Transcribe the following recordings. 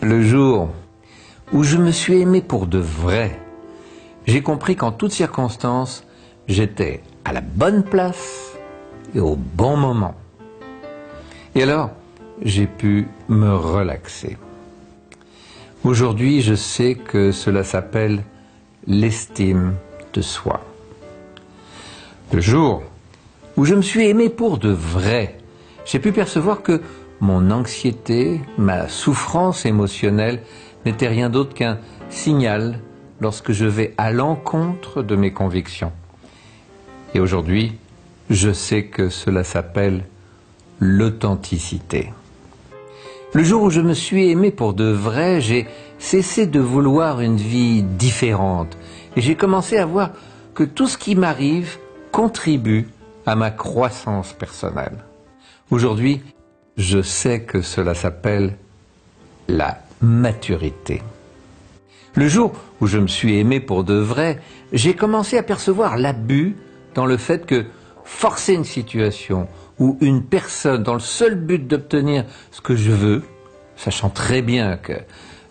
Le jour où je me suis aimé pour de vrai, j'ai compris qu'en toutes circonstances, j'étais à la bonne place et au bon moment. Et alors, j'ai pu me relaxer. Aujourd'hui, je sais que cela s'appelle l'estime de soi. Le jour où je me suis aimé pour de vrai, j'ai pu percevoir que mon anxiété, ma souffrance émotionnelle n'était rien d'autre qu'un signal lorsque je vais à l'encontre de mes convictions. Et aujourd'hui, je sais que cela s'appelle l'authenticité. Le jour où je me suis aimé pour de vrai, j'ai cessé de vouloir une vie différente et j'ai commencé à voir que tout ce qui m'arrive contribue à ma croissance personnelle. Aujourd'hui, je sais que cela s'appelle la maturité. Le jour où je me suis aimé pour de vrai, j'ai commencé à percevoir l'abus dans le fait que forcer une situation ou une personne dans le seul but d'obtenir ce que je veux, sachant très bien que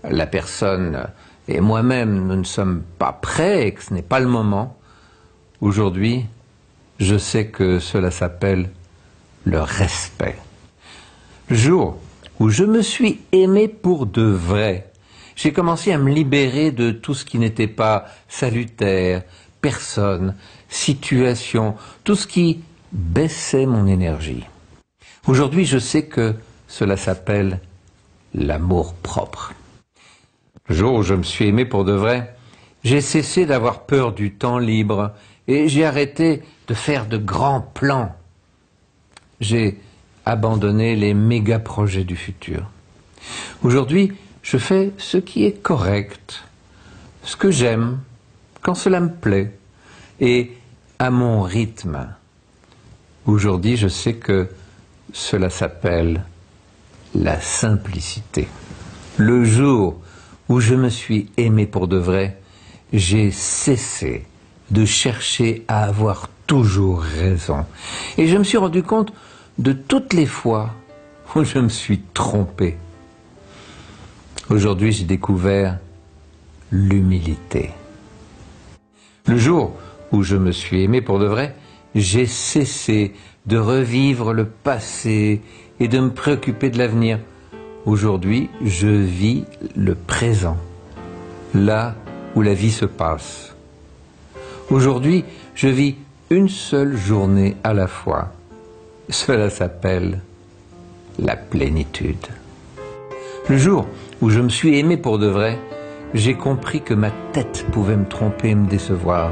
la personne et moi-même, nous ne sommes pas prêts et que ce n'est pas le moment, aujourd'hui, je sais que cela s'appelle le respect. Le jour où je me suis aimé pour de vrai, j'ai commencé à me libérer de tout ce qui n'était pas salutaire, personne, situation, tout ce qui baissait mon énergie. Aujourd'hui, je sais que cela s'appelle l'amour-propre. Le jour où je me suis aimé pour de vrai, j'ai cessé d'avoir peur du temps libre et j'ai arrêté de faire de grands plans. J'ai abandonné les méga-projets du futur. Aujourd'hui, je fais ce qui est correct, ce que j'aime, quand cela me plaît, et à mon rythme. Aujourd'hui, je sais que cela s'appelle la simplicité. Le jour où je me suis aimé pour de vrai, j'ai cessé de chercher à avoir toujours raison. Et je me suis rendu compte de toutes les fois où je me suis trompé. Aujourd'hui, j'ai découvert l'humilité. Le jour où je me suis aimé pour de vrai, j'ai cessé de revivre le passé et de me préoccuper de l'avenir. Aujourd'hui, je vis le présent, là où la vie se passe. Aujourd'hui, je vis une seule journée à la fois. Cela s'appelle la plénitude. Le jour où je me suis aimé pour de vrai, j'ai compris que ma tête pouvait me tromper et me décevoir.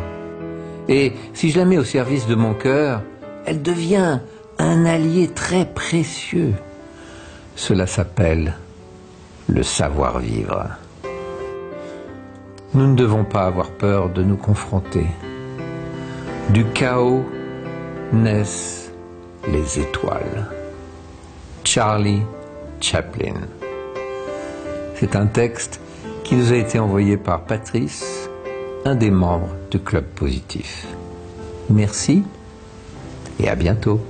Et si je la mets au service de mon cœur, elle devient un allié très précieux. Cela s'appelle le savoir-vivre. Nous ne devons pas avoir peur de nous confronter. Du chaos naissent les étoiles. Charlie Chaplin. C'est un texte qui nous a été envoyé par Patrice, un des membres du Club Positif. Merci et à bientôt.